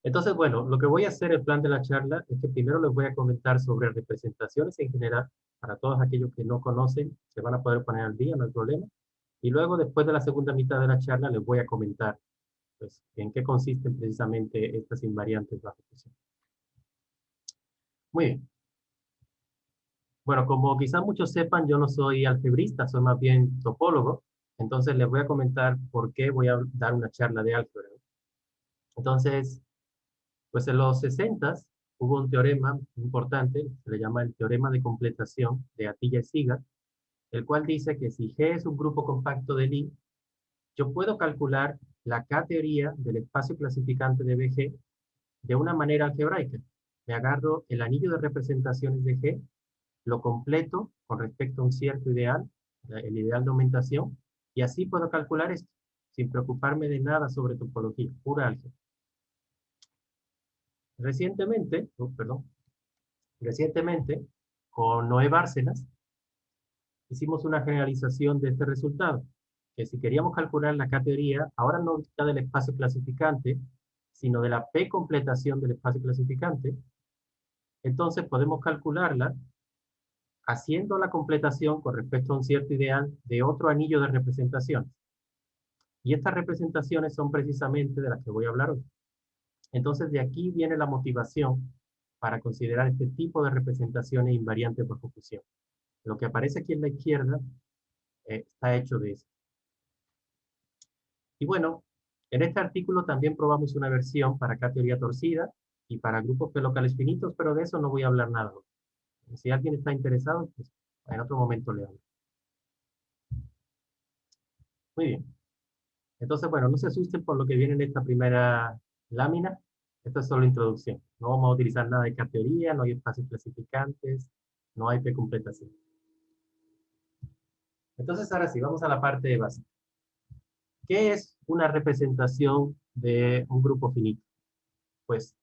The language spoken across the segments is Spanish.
Entonces, bueno, lo que voy a hacer, el plan de la charla, es que primero les voy a comentar sobre representaciones en general, para todos aquellos que no conocen, se van a poder poner al día, no hay problema. Y luego, después de la segunda mitad de la charla, les voy a comentar, pues, en qué consisten precisamente estas invariantes bajo presión. Muy bien. Bueno, como quizás muchos sepan, yo no soy algebrista, soy más bien topólogo. Entonces, les voy a comentar por qué voy a dar una charla de álgebra. Entonces, pues en los 60 hubo un teorema importante, se le llama el teorema de completación de Atiyah y Sigar, el cual dice que si G es un grupo compacto de Lie, yo puedo calcular la K-teoría del espacio clasificante de BG de una manera algebraica. Me agarro el anillo de representaciones de G, lo completo con respecto a un cierto ideal, el ideal de aumentación, y así puedo calcular esto, sin preocuparme de nada sobre topología, pura álgebra. Recientemente, con Noé Bárcenas, hicimos una generalización de este resultado, que si queríamos calcular la K-teoría, ahora no está del espacio clasificante, sino de la P completación del espacio clasificante, entonces podemos calcularla haciendo la completación con respecto a un cierto ideal de otro anillo de representaciones. Y estas representaciones son precisamente de las que voy a hablar hoy. Entonces, de aquí viene la motivación para considerar este tipo de representaciones invariantes por confusión. Lo que aparece aquí en la izquierda está hecho de eso. Y bueno, en este artículo también probamos una versión para K-teoría torcida y para grupos P locales finitos, pero de eso no voy a hablar nada. Si alguien está interesado, pues en otro momento le hablo. Muy bien. Entonces, bueno, no se asusten por lo que viene en esta primera lámina. Esto es solo introducción. No vamos a utilizar nada de K-teoría, no hay espacios clasificantes, no hay P completación. Entonces, ahora sí, vamos a la parte básica. ¿Qué es una representación de un grupo finito? Pues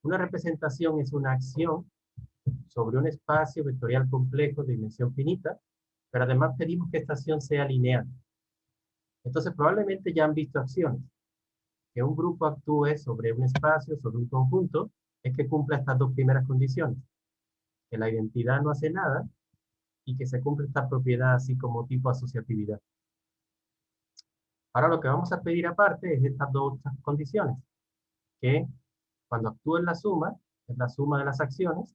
una representación es una acción sobre un espacio vectorial complejo de dimensión finita, pero además pedimos que esta acción sea lineal. Entonces, probablemente ya han visto acciones. Que un grupo actúe sobre un espacio, sobre un conjunto, es que cumpla estas dos primeras condiciones. Que la identidad no hace nada y que se cumple esta propiedad así como tipo asociatividad. Ahora lo que vamos a pedir aparte es estas dos condiciones. Que cuando actúo en la suma, es la suma de las acciones,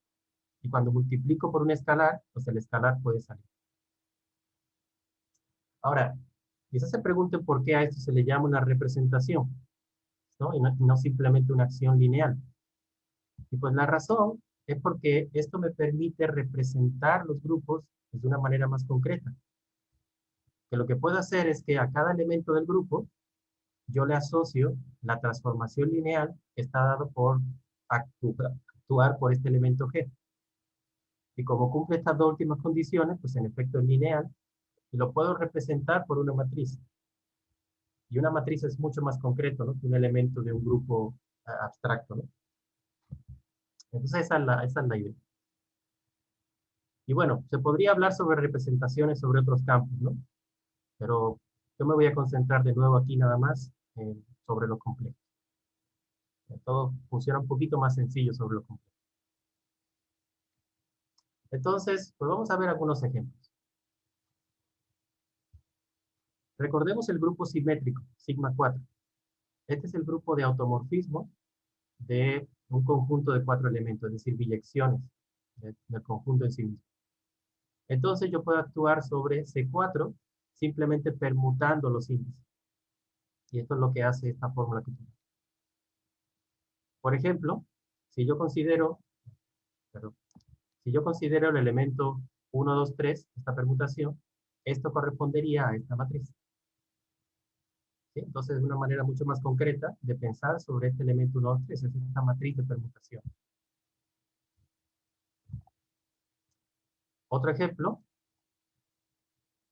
y cuando multiplico por un escalar, pues el escalar puede salir. Ahora, quizás se pregunten por qué a esto se le llama una representación, ¿no? Y no simplemente una acción lineal. Y pues la razón es porque esto me permite representar los grupos de una manera más concreta. Que lo que puedo hacer es que a cada elemento del grupo yo le asocio la transformación lineal que está dado por actuar por este elemento G. Y como cumple estas dos últimas condiciones, pues en efecto es lineal, y lo puedo representar por una matriz. Y una matriz es mucho más concreto, ¿no? Que un elemento de un grupo abstracto, ¿no? Entonces esa es la idea. Y bueno, se podría hablar sobre representaciones sobre otros campos, ¿no? Pero yo me voy a concentrar de nuevo aquí nada más sobre lo complejo. Todo funciona un poquito más sencillo sobre lo complejo. Entonces, pues vamos a ver algunos ejemplos. Recordemos el grupo simétrico, sigma 4. Este es el grupo de automorfismo de un conjunto de 4 elementos, es decir, biyecciones del conjunto en sí mismo. Entonces yo puedo actuar sobre C4 simplemente permutando los índices. Y esto es lo que hace esta fórmula que tenemos. Por ejemplo, si yo considero, perdón, si yo considero el elemento 1, 2, 3, esta permutación, esto correspondería a esta matriz. ¿Sí? Entonces, es una manera mucho más concreta de pensar sobre este elemento 1, 2, 3, es esta matriz de permutación. Otro ejemplo,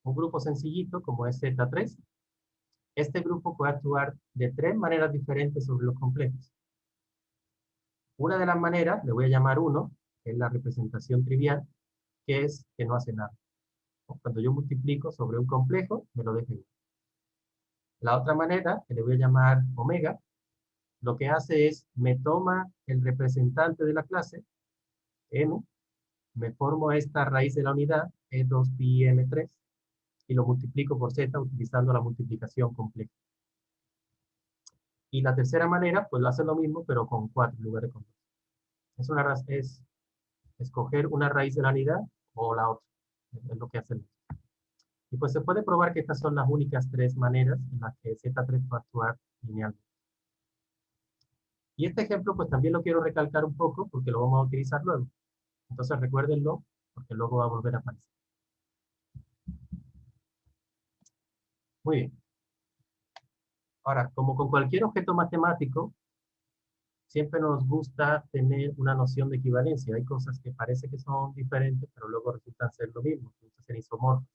un grupo sencillito como es Z3. Este grupo puede actuar de 3 maneras diferentes sobre los complejos. Una de las maneras, le voy a llamar 1, que es la representación trivial, que es que no hace nada. Cuando yo multiplico sobre un complejo, me lo deja igual. La otra manera, que le voy a llamar omega, lo que hace es, me toma el representante de la clase, m, me formo esta raíz de la unidad, E2pi m3, y lo multiplico por z utilizando la multiplicación compleja. Y la tercera manera, pues lo hace lo mismo, pero con 4 en lugar de con 2. Es escoger una raíz de la unidad o la otra. Es lo que hace. Y pues se puede probar que estas son las únicas 3 maneras en las que Z3 va a actuar linealmente. Y este ejemplo, pues también lo quiero recalcar un poco porque lo vamos a utilizar luego. Entonces recuérdenlo, porque luego va a volver a aparecer. Muy bien. Ahora, como con cualquier objeto matemático, siempre nos gusta tener una noción de equivalencia. Hay cosas que parece que son diferentes, pero luego resultan ser lo mismo, resultan ser isomorfos.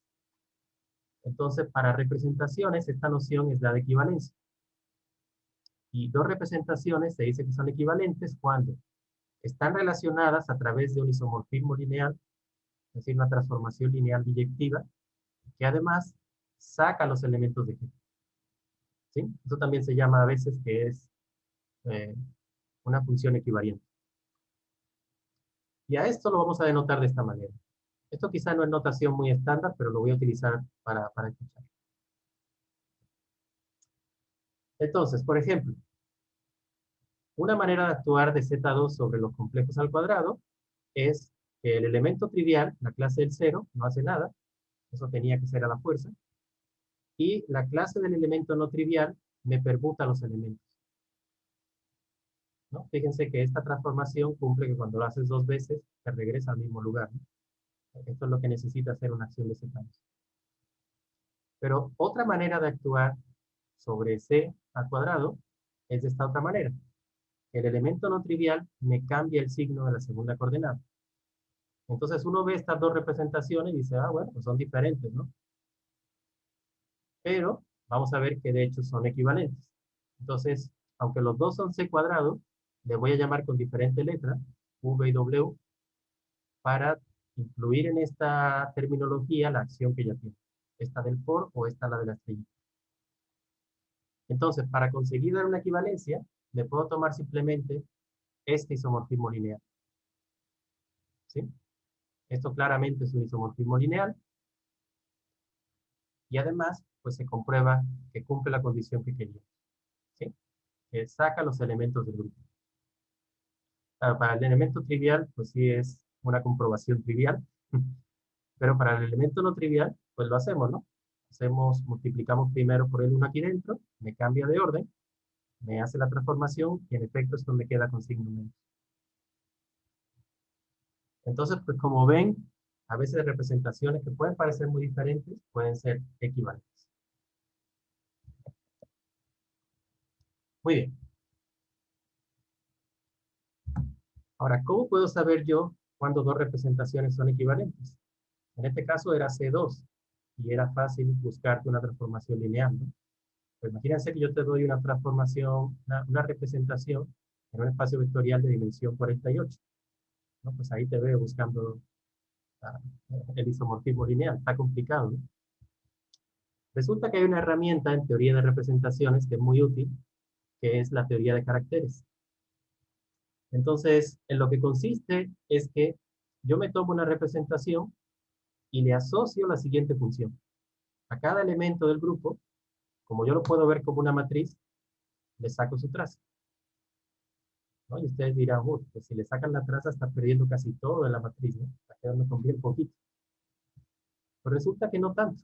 Entonces, para representaciones, esta noción es la de equivalencia. Y dos representaciones se dice que son equivalentes cuando están relacionadas a través de un isomorfismo lineal, es decir, una transformación lineal biyectiva, que además saca los elementos de G. ¿Sí? Eso también se llama a veces que es eh, una función equivariante. Y a esto lo vamos a denotar de esta manera. Esto quizá no es notación muy estándar, pero lo voy a utilizar para escuchar. Entonces, por ejemplo, una manera de actuar de Z2 sobre los complejos al cuadrado es que el elemento trivial, la clase del 0, no hace nada. Eso tenía que ser a la fuerza. Y la clase del elemento no trivial me permuta los elementos. ¿No? Fíjense que esta transformación cumple que cuando lo haces 2 veces, te regresa al mismo lugar. ¿No? Esto es lo que necesita hacer una acción de Z2. Pero otra manera de actuar sobre C al cuadrado es de esta otra manera. El elemento no trivial me cambia el signo de la segunda coordenada. Entonces uno ve estas dos representaciones y dice, ah, bueno, pues son diferentes, ¿no? Pero vamos a ver que de hecho son equivalentes. Entonces, aunque los dos son C cuadrado, le voy a llamar con diferente letra, V y W, para incluir en esta terminología la acción que ya tiene. Esta del for o esta la de la estrella. Entonces, para conseguir dar una equivalencia, le puedo tomar simplemente este isomorfismo lineal. ¿Sí? Esto claramente es un isomorfismo lineal. Y además, pues se comprueba que cumple la condición que quería. ¿Sí? Que saca los elementos del grupo. Para el elemento trivial, pues sí es una comprobación trivial. Pero para el elemento no trivial, pues lo hacemos, ¿no? Multiplicamos primero por el 1 aquí dentro, me cambia de orden, me hace la transformación y en efecto esto me queda con signo menos. Entonces, pues como ven, a veces representaciones que pueden parecer muy diferentes pueden ser equivalentes. Muy bien. Ahora, ¿cómo puedo saber yo cuando dos representaciones son equivalentes? En este caso era C2 y era fácil buscarte una transformación lineal, ¿no? Pues imagínense que yo te doy una transformación, una representación en un espacio vectorial de dimensión 48. ¿No? Pues ahí te veo buscando el isomorfismo lineal. Está complicado, ¿no? Resulta que hay una herramienta en teoría de representaciones que es muy útil, que es la teoría de caracteres. Entonces, en lo que consiste es que yo me tomo una representación y le asocio la siguiente función. A cada elemento del grupo, como yo lo puedo ver como una matriz, le saco su traza. ¿No? Y ustedes dirán, pues si le sacan la traza está perdiendo casi todo en la matriz, ¿no? Está quedando con bien poquito. Pues resulta que no tanto,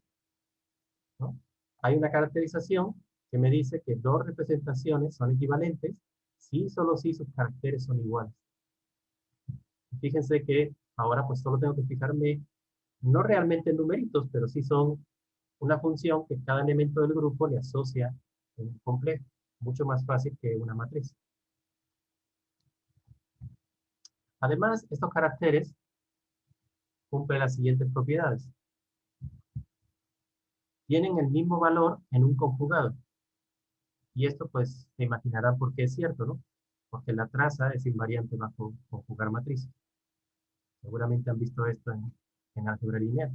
¿no? Hay una caracterización que me dice que dos representaciones son equivalentes si solo si sus caracteres son iguales. Fíjense que ahora pues solo tengo que fijarme, no realmente en numeritos, pero sí son una función que cada elemento del grupo le asocia un complejo, mucho más fácil que una matriz. Además, estos caracteres cumplen las siguientes propiedades. Tienen el mismo valor en un conjugado. Y esto pues se imaginarán por qué es cierto, ¿no? Porque la traza es invariante bajo conjugar matrices. Seguramente han visto esto en álgebra lineal.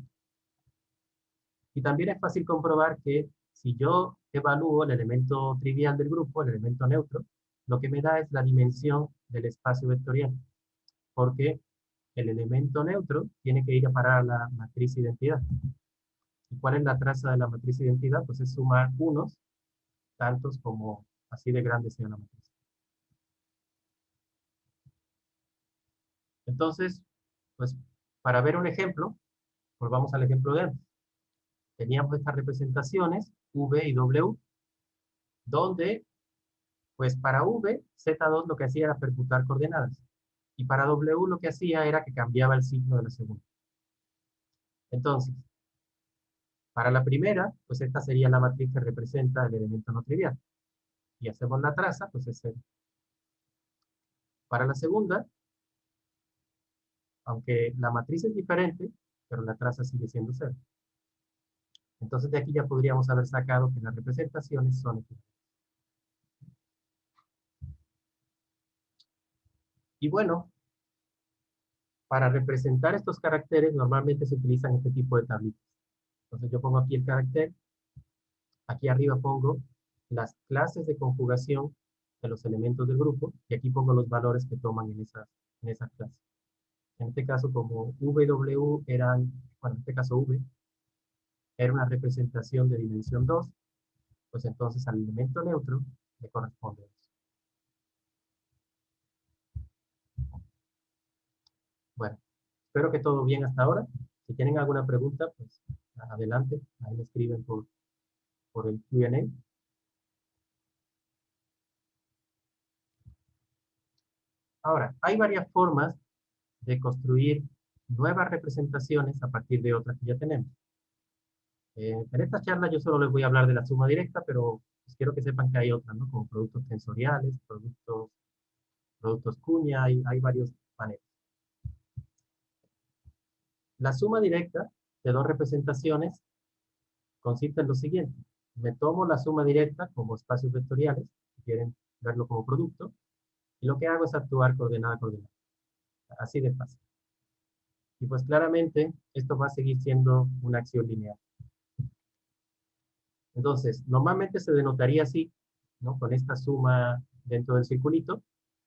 Y también es fácil comprobar que si yo evalúo el elemento trivial del grupo, el elemento neutro, lo que me da es la dimensión del espacio vectorial, porque el elemento neutro tiene que ir a parar a la matriz identidad. ¿Y cuál es la traza de la matriz identidad? Pues es sumar unos, tantos como así de grande sea la matriz. Entonces, pues para ver un ejemplo, volvamos al ejemplo de antes. Teníamos estas representaciones, V y W, donde, pues para V, Z2 lo que hacía era permutar coordenadas. Y para W lo que hacía era que cambiaba el signo de la segunda. Entonces, para la primera, pues esta sería la matriz que representa el elemento no trivial. Y hacemos la traza, pues es 0. Para la segunda, aunque la matriz es diferente, pero la traza sigue siendo 0. Entonces de aquí ya podríamos haber sacado que las representaciones son equivalentes. Y bueno, para representar estos caracteres normalmente se utilizan este tipo de tablitas. Entonces yo pongo aquí el carácter, aquí arriba pongo las clases de conjugación de los elementos del grupo, y aquí pongo los valores que toman en esas clases. En este caso, como VW eran, bueno, en este caso V, era una representación de dimensión 2, pues entonces al elemento neutro le corresponde eso. Bueno, espero que todo bien hasta ahora. Si tienen alguna pregunta, pues adelante, ahí me escriben por el Q&A. Ahora, hay varias formas de construir nuevas representaciones a partir de otras que ya tenemos. En esta charla yo solo les voy a hablar de la suma directa, pero pues quiero que sepan que hay otras, ¿no? Como productos tensoriales, productos cuña, hay varios paneles. La suma directa de dos representaciones consiste en lo siguiente. Me tomo la suma directa como espacios vectoriales, si quieren verlo como producto, y lo que hago es actuar coordenada a coordenada. Así de fácil. Y pues claramente esto va a seguir siendo una acción lineal. Entonces, normalmente se denotaría así, ¿no? Con esta suma dentro del circulito,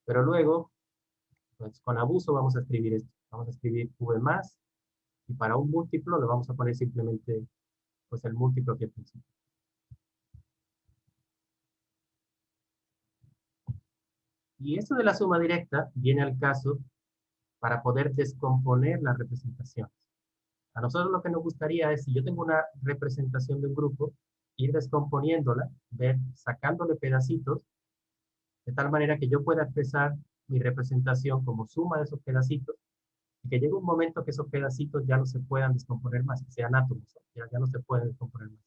pero luego, pues con abuso vamos a escribir esto. Vamos a escribir V más, y para un múltiplo le vamos a poner simplemente pues el múltiplo que al principio. Y esto de la suma directa viene al caso para poder descomponer las representaciones. A nosotros lo que nos gustaría es, si yo tengo una representación de un grupo, ir descomponiéndola, ver, sacándole pedacitos, de tal manera que yo pueda expresar mi representación como suma de esos pedacitos, y que llegue un momento que esos pedacitos ya no se puedan descomponer más, que sean átomos, ya no se pueden descomponer más.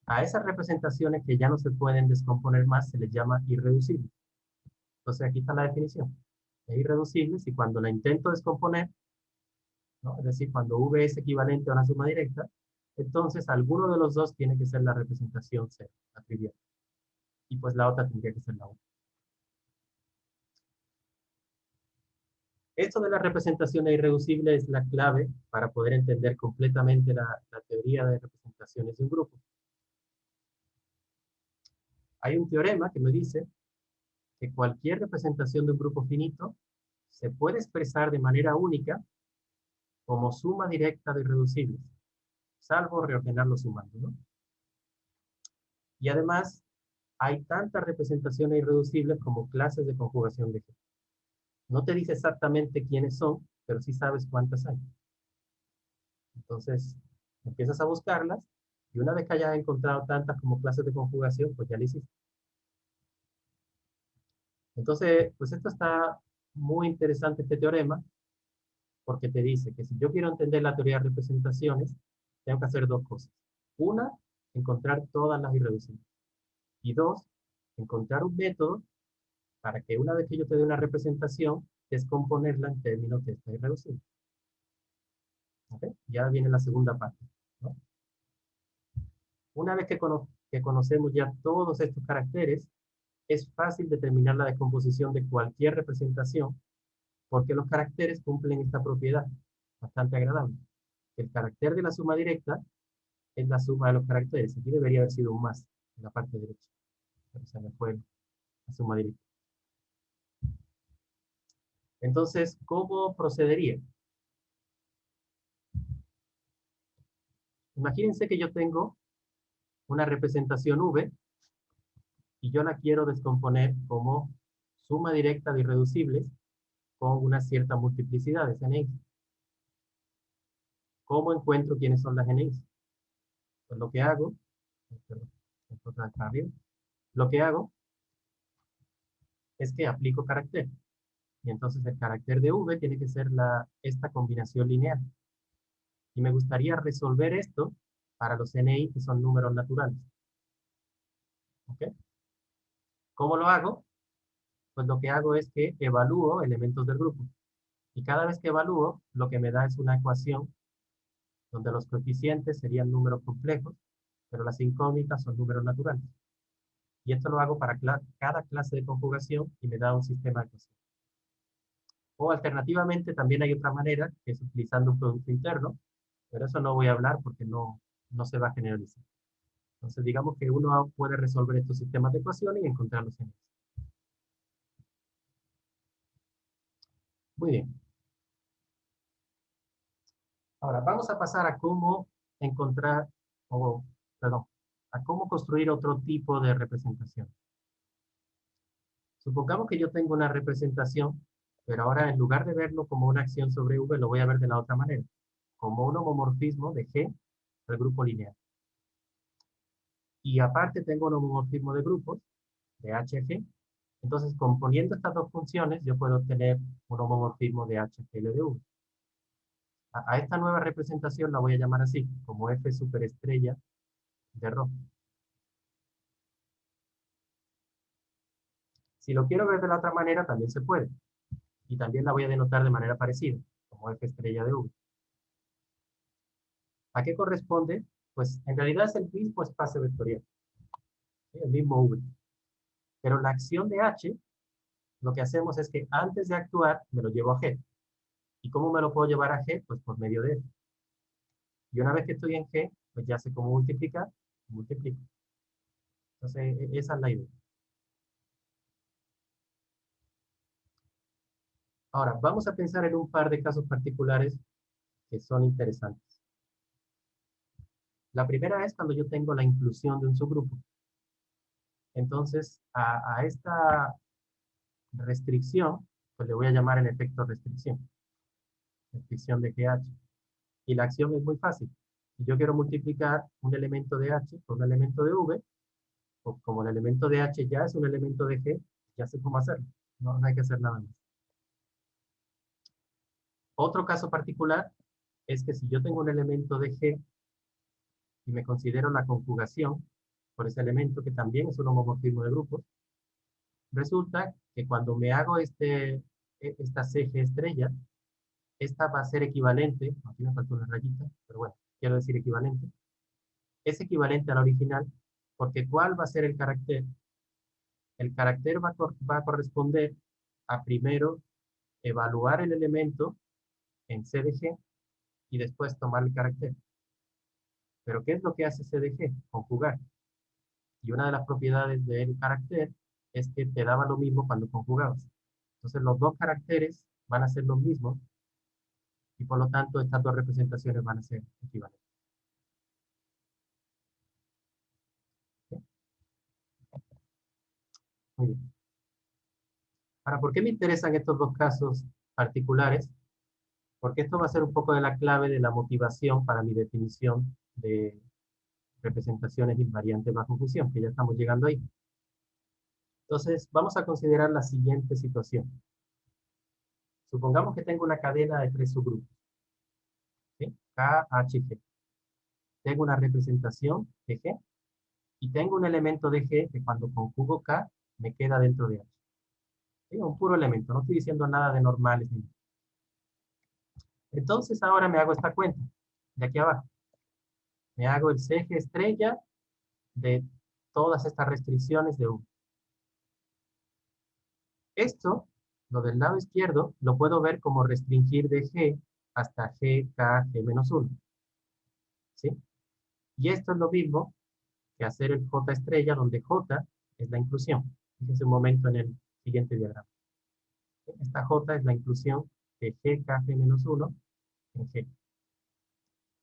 A esas representaciones que ya no se pueden descomponer más se les llama irreducibles. Entonces aquí está la definición. Es irreducible si cuando la intento descomponer, ¿no? Es decir, cuando V es equivalente a una suma directa, entonces alguno de los dos tiene que ser la representación C, la trivial. Y pues la otra tendría que ser la 1. Esto de las representaciones irreducibles es la clave para poder entender completamente la teoría de representaciones de un grupo. Hay un teorema que me dice que cualquier representación de un grupo finito se puede expresar de manera única como suma directa de irreducibles, salvo reordenarlo sumando, ¿no? Y además, hay tantas representaciones irreducibles como clases de conjugación de G. No te dice exactamente quiénes son, pero sí sabes cuántas hay. Entonces, empiezas a buscarlas, y una vez que hayas encontrado tantas como clases de conjugación, pues ya lo hiciste. Entonces, pues esto está muy interesante, este teorema, porque te dice que si yo quiero entender la teoría de representaciones, tengo que hacer dos cosas. Una, encontrar todas las irreducibles. Y dos, encontrar un método para que una vez que yo te dé una representación, descomponerla en términos de esta irreducible. ¿Okay? Ya viene la segunda parte, ¿no? Una vez que conocemos ya todos estos caracteres, es fácil determinar la descomposición de cualquier representación, porque los caracteres cumplen esta propiedad bastante agradable. El carácter de la suma directa es la suma de los caracteres. Aquí debería haber sido un más en la parte derecha, pero se me fue la suma directa. Entonces, ¿cómo procedería? Imagínense que yo tengo una representación V y yo la quiero descomponer como suma directa de irreducibles con una cierta multiplicidad de NX. ¿Cómo encuentro quiénes son las NX? Pues lo que hago, perdón, lo que hago es que aplico carácter. Y entonces el carácter de V tiene que ser esta combinación lineal. Y me gustaría resolver esto para los NI que son números naturales. ¿Ok? ¿Cómo lo hago? Pues lo que hago es que evalúo elementos del grupo. Y cada vez que evalúo, lo que me da es una ecuación donde los coeficientes serían números complejos, pero las incógnitas son números naturales. Y esto lo hago para cada clase de conjugación y me da un sistema de ecuaciones. O alternativamente también hay otra manera, que es utilizando un producto interno, pero eso no voy a hablar porque no se va a generalizar. Entonces digamos que uno puede resolver estos sistemas de ecuaciones y encontrarlos en ellos. Muy bien. Ahora vamos a pasar a cómo encontrar, o perdón, a cómo construir otro tipo de representación. Supongamos que yo tengo una representación, pero ahora en lugar de verlo como una acción sobre V, lo voy a ver de la otra manera, como un homomorfismo de G del grupo lineal. Y aparte tengo un homomorfismo de grupos, de H a G. Entonces, componiendo estas dos funciones, yo puedo obtener un homomorfismo de HGL de V. A esta nueva representación la voy a llamar así, como F superestrella de ρ. Si lo quiero ver de la otra manera, también se puede. Y también la voy a denotar de manera parecida, como F estrella de V. ¿A qué corresponde? Pues en realidad es el mismo espacio vectorial, ¿sí? El mismo V. Pero la acción de H, lo que hacemos es que antes de actuar, me lo llevo a G. ¿Y cómo me lo puedo llevar a G? Pues por medio de F. Y una vez que estoy en G, pues ya sé cómo multiplicar, multiplico. Entonces, esa es la idea. Ahora, vamos a pensar en un par de casos particulares que son interesantes. La primera es cuando yo tengo la inclusión de un subgrupo. Entonces, a esta restricción, pues le voy a llamar el efecto restricción. Restricción de GH. Y la acción es muy fácil. Si yo quiero multiplicar un elemento de H por un elemento de V, pues como el elemento de H ya es un elemento de G, ya sé cómo hacerlo. No hay que hacer nada más. Otro caso particular es que si yo tengo un elemento de G y me considero la conjugación por ese elemento, que también es un homomorfismo de grupos, resulta que cuando me hago esta CG estrella, esta va a ser equivalente, aquí me faltó una rayita, pero bueno, quiero decir equivalente, es equivalente a la original, porque ¿cuál va a ser el carácter? El carácter va a corresponder a primero evaluar el elemento en CDG y después tomar el carácter. Pero ¿qué es lo que hace CDG? Conjugar. Y una de las propiedades del carácter es que te daba lo mismo cuando conjugabas. Entonces los dos caracteres van a ser los mismos y por lo tanto estas dos representaciones van a ser equivalentes. ¿Sí? Muy bien. Ahora, ¿por qué me interesan estos dos casos particulares? Porque esto va a ser un poco de la clave de la motivación para mi definición de representaciones invariantes bajo función, que ya estamos llegando ahí. Entonces, vamos a considerar la siguiente situación. Supongamos que tengo una cadena de tres subgrupos, ¿sí? K, H, G. Tengo una representación de G y tengo un elemento de G que cuando conjugo K me queda dentro de H. ¿Sí? Un puro elemento, no estoy diciendo nada de normales. Entonces ahora me hago esta cuenta, de aquí abajo. Me hago el CG estrella de todas estas restricciones de U. Esto, lo del lado izquierdo, lo puedo ver como restringir de G hasta G, K, G menos 1. ¿Sí? Y esto es lo mismo que hacer el J estrella, donde J es la inclusión. Fíjense un momento en el siguiente diagrama. Esta J es la inclusión de GKG-1 en G.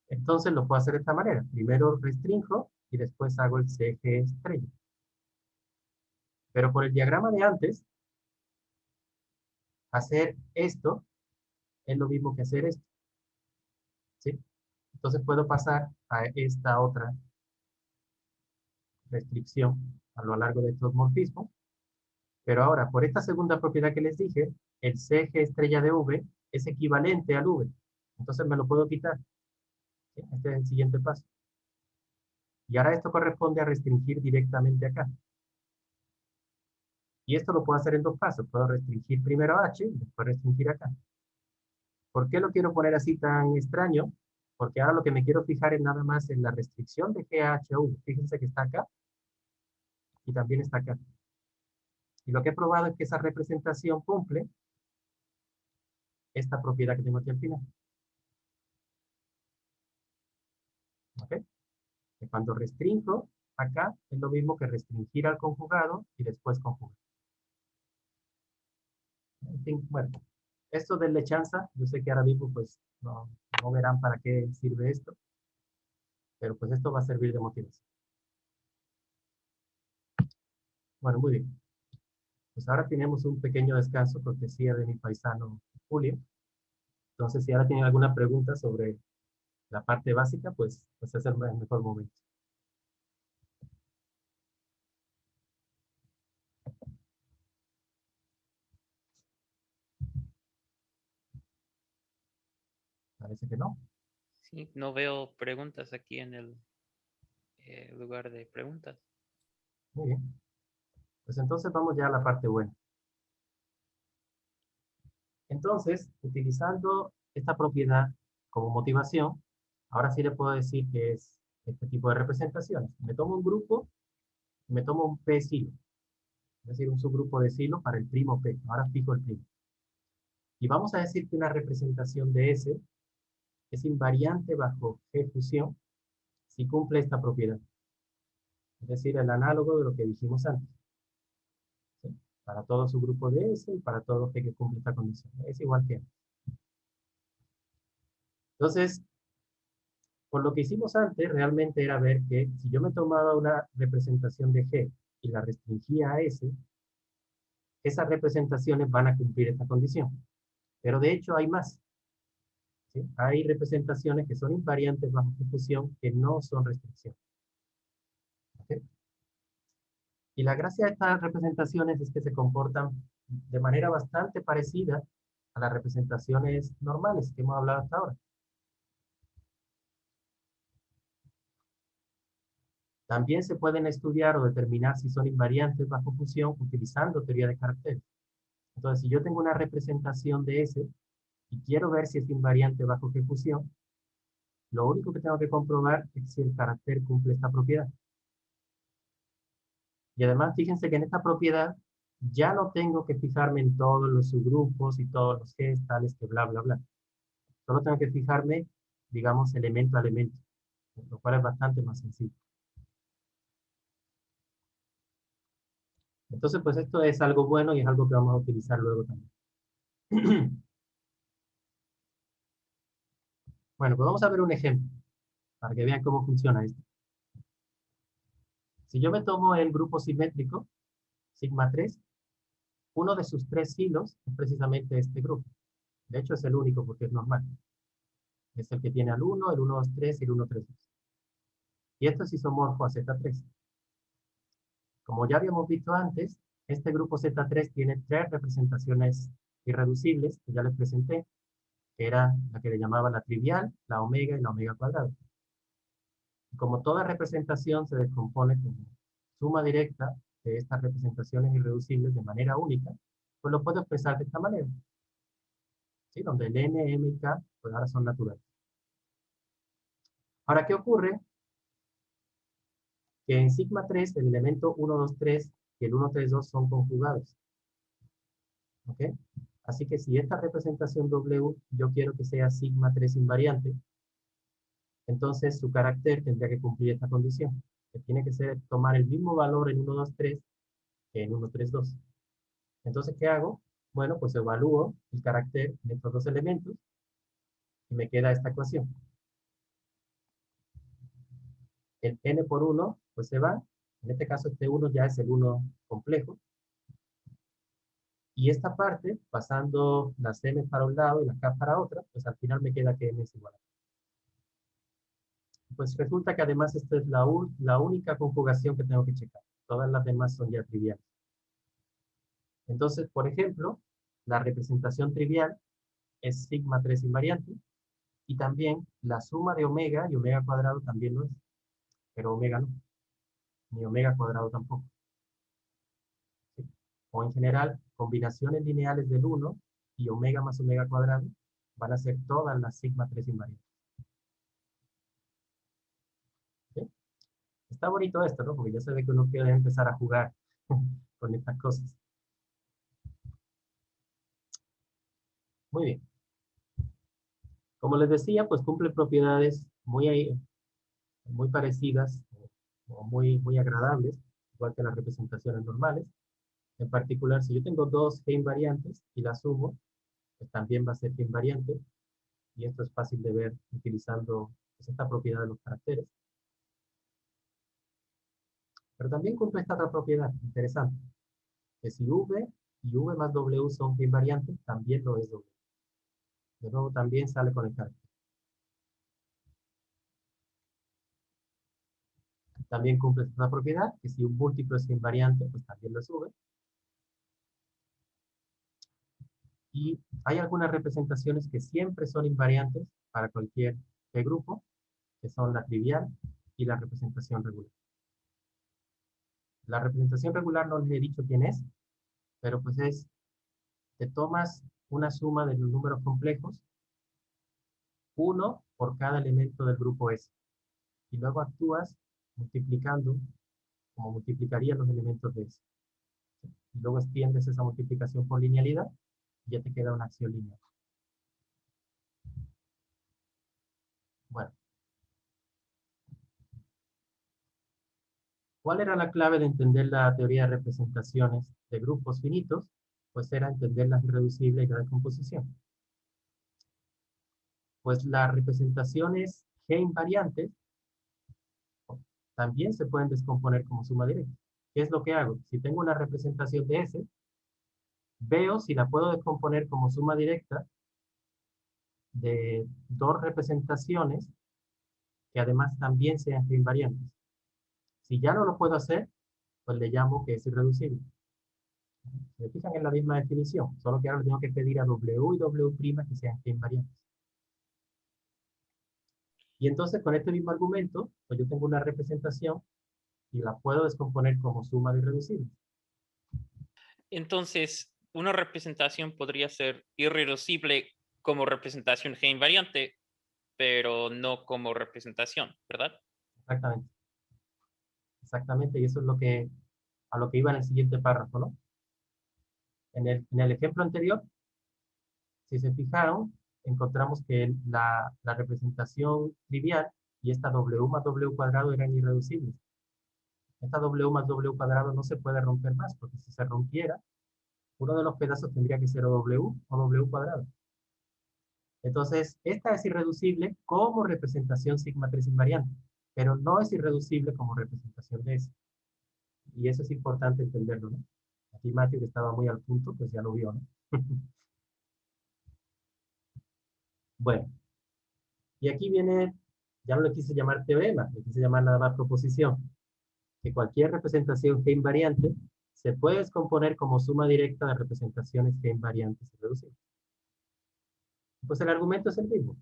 Entonces lo puedo hacer de esta manera. Primero restringo y después hago el CG estrella. Pero por el diagrama de antes, hacer esto es lo mismo que hacer esto. ¿Sí? Entonces puedo pasar a esta otra restricción a lo largo de estos morfismos. Pero ahora, por esta segunda propiedad que les dije, el CG estrella de V es equivalente al V. Entonces me lo puedo quitar. ¿Sí? Este es el siguiente paso. Y ahora esto corresponde a restringir directamente acá. Y esto lo puedo hacer en dos pasos. Puedo restringir primero a H y después restringir acá. ¿Por qué lo quiero poner así tan extraño? Porque ahora lo que me quiero fijar es nada más en la restricción de GH1. Fíjense que está acá y también está acá. Y lo que he probado es que esa representación cumple esta propiedad que tengo aquí al final. ¿Ok? Que cuando restringo acá es lo mismo que restringir al conjugado y después conjugar. En fin, bueno. Esto de lechanza, yo sé que ahora mismo pues no verán para qué sirve esto, pero pues esto va a servir de motivación. Bueno, muy bien. Pues ahora tenemos un pequeño descanso, cortesía de mi paisano Julio. Entonces, si ahora tienen alguna pregunta sobre la parte básica, pues es el mejor momento. Parece que no. Sí, no veo preguntas aquí en el lugar de preguntas. Muy bien. Pues entonces vamos ya a la parte buena. Entonces, utilizando esta propiedad como motivación, ahora sí le puedo decir que es este tipo de representaciones. Me tomo un grupo y me tomo un P silo, es decir, un subgrupo de silo para el primo P. Ahora fijo el primo. Y vamos a decir que una representación de S es invariante bajo G fusión si cumple esta propiedad. Es decir, el análogo de lo que dijimos antes. ¿Sí? Para todo su grupo de S y para todo G que cumple esta condición. Es igual que antes. Entonces, por lo que hicimos antes, realmente era ver que si yo me tomaba una representación de G y la restringía a S, esas representaciones van a cumplir esta condición. Pero de hecho hay más. ¿Sí? Hay representaciones que son invariantes bajo G fusión que no son restricción. ¿Okay? Y la gracia de estas representaciones es que se comportan de manera bastante parecida a las representaciones normales que hemos hablado hasta ahora. También se pueden estudiar o determinar si son invariantes bajo fusión utilizando teoría de caracteres. Entonces, si yo tengo una representación de S y quiero ver si es invariante bajo G fusión, lo único que tengo que comprobar es si el carácter cumple esta propiedad. Y además, fíjense que en esta propiedad ya no tengo que fijarme en todos los subgrupos y todos los Gs, tales que bla, bla, bla. Solo tengo que fijarme, digamos, elemento a elemento, lo cual es bastante más sencillo. Entonces, pues esto es algo bueno y es algo que vamos a utilizar luego también. Bueno, pues vamos a ver un ejemplo para que vean cómo funciona esto. Si yo me tomo el grupo simétrico, sigma 3, uno de sus tres hilos es precisamente este grupo. De hecho, es el único porque es normal. Es el que tiene al 1, el 1, 2, 3 y el 1, 3, 2. Y esto es isomorfo a Z3. Como ya habíamos visto antes, este grupo Z3 tiene tres representaciones irreducibles que ya les presenté, que era la que le llamaba la trivial, la omega y la omega cuadrada. Y como toda representación se descompone como suma directa de estas representaciones irreducibles de manera única, pues lo puedo expresar de esta manera. ¿Sí? Donde el n, m y k, pues ahora son naturales. Ahora, ¿qué ocurre? Que en sigma 3, el elemento 1, 2, 3 y el 1, 3, 2 son conjugados. ¿Ok? Así que si esta representación W yo quiero que sea sigma 3 invariante, entonces su carácter tendría que cumplir esta condición, que tiene que ser tomar el mismo valor en 1, 2, 3 en 132. Entonces, ¿qué hago? Bueno, pues evalúo el carácter de estos dos elementos y me queda esta ecuación. El n por 1, pues se va. En este caso, este 1 ya es el 1 complejo. Y esta parte, pasando las m para un lado y las k para otra, pues al final me queda que n es igual a. Pues resulta que además esta es la única conjugación que tengo que checar. Todas las demás son ya triviales. Entonces, por ejemplo, la representación trivial es sigma 3 invariante. Y también la suma de omega y omega cuadrado también lo es. Pero omega no. Ni omega cuadrado tampoco. ¿Sí? O en general, combinaciones lineales del 1 y omega más omega cuadrado van a ser todas las sigma 3 invariantes. ¿Sí? Está bonito esto, ¿no? Porque ya se ve que uno quiere empezar a jugar con estas cosas. Muy bien. Como les decía, pues cumple propiedades muy parecidas o muy agradables, igual que las representaciones normales. En particular, si yo tengo dos G invariantes y las sumo, pues también va a ser G invariante. Y esto es fácil de ver utilizando pues, esta propiedad de los caracteres. Pero también cumple esta otra propiedad interesante, que si V y V más W son G invariantes, también lo es W. De nuevo, también sale con el carácter. También cumple esta propiedad, que si un múltiplo es invariante, pues también lo es V. Y hay algunas representaciones que siempre son invariantes para cualquier grupo, que son la trivial y la representación regular. La representación regular no les he dicho quién es, pero pues te tomas una suma de los números complejos, uno por cada elemento del grupo S, y luego actúas multiplicando como multiplicarías los elementos de S. Y luego extiendes esa multiplicación por linealidad y ya te queda una acción lineal. Bueno, ¿cuál era la clave de entender la teoría de representaciones de grupos finitos? Pues era entender las irreducibles y la descomposición. Pues las representaciones G invariantes también se pueden descomponer como suma directa. ¿Qué es lo que hago? Si tengo una representación de S, veo si la puedo descomponer como suma directa de dos representaciones que además también sean G invariantes. Si ya no lo puedo hacer, pues le llamo que es irreducible. Se fijan en la misma definición, solo que ahora le tengo que pedir a W y W' que sean G invariantes. Y entonces con este mismo argumento, pues yo tengo una representación y la puedo descomponer como suma de irreducibles. Entonces, una representación podría ser irreducible como representación G invariante, pero no como representación, ¿verdad? Exactamente. Exactamente, y eso es a lo que iba en el siguiente párrafo, ¿no? En el ejemplo anterior, si se fijaron, encontramos que la representación trivial y esta W más W cuadrado eran irreducibles. Esta W más W cuadrado no se puede romper más, porque si se rompiera, uno de los pedazos tendría que ser o W o W cuadrado. Entonces, esta es irreducible como representación sigma 3 invariante, pero no es irreducible como representación de S. Y eso es importante entenderlo, ¿no? Aquí Matthew, que estaba muy al punto, pues ya lo vio, ¿no? Bueno, y aquí viene, ya no le quise llamar teorema, le quise llamar nada más proposición, que cualquier representación G invariante se puede descomponer como suma directa de representaciones G invariantes y reducibles. Pues el argumento es el mismo.